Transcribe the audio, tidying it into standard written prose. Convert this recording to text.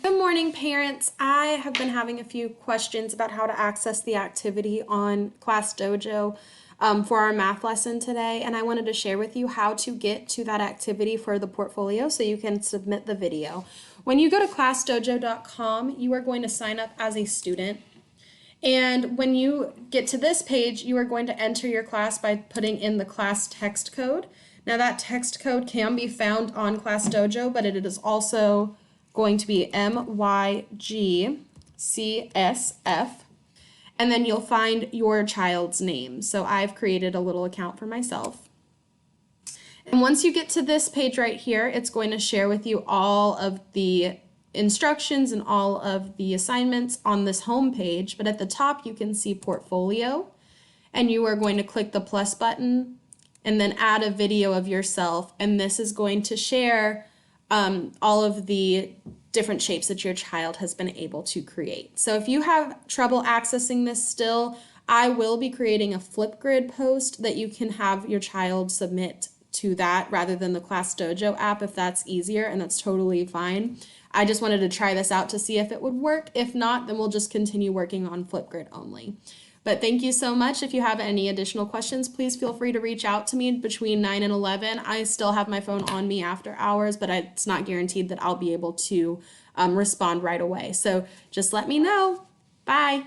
Good morning, parents. I have been having a few questions about how to access the activity on ClassDojo for our math lesson today, and I wanted to share with you how to get to that activity for the portfolio so you can submit the video. When you go to ClassDojo.com, you are going to sign up as a student. And when you get to this page, you are going to enter your class by putting in the class text code. Now that text code can be found on ClassDojo, but it is also going to be MYGCSF, and then you'll find your child's name. So I've created a little account for myself. And once you get to this page right here, it's going to share with you all of the instructions and all of the assignments on this home page, but at the top you can see portfolio, and you are going to click the plus button and then add a video of yourself, and this is going to share all of the different shapes that your child has been able to create. So if you have trouble accessing this still, I will be creating a Flipgrid post that you can have your child submit to that rather than the ClassDojo app if that's easier, and that's totally fine. I just wanted to try this out to see if it would work. If not, then we'll just continue working on Flipgrid only. But thank you so much. If you have any additional questions, please feel free to reach out to me between 9 and 11. I still have my phone on me after hours, but it's not guaranteed that I'll be able to respond right away. So just let me know. Bye.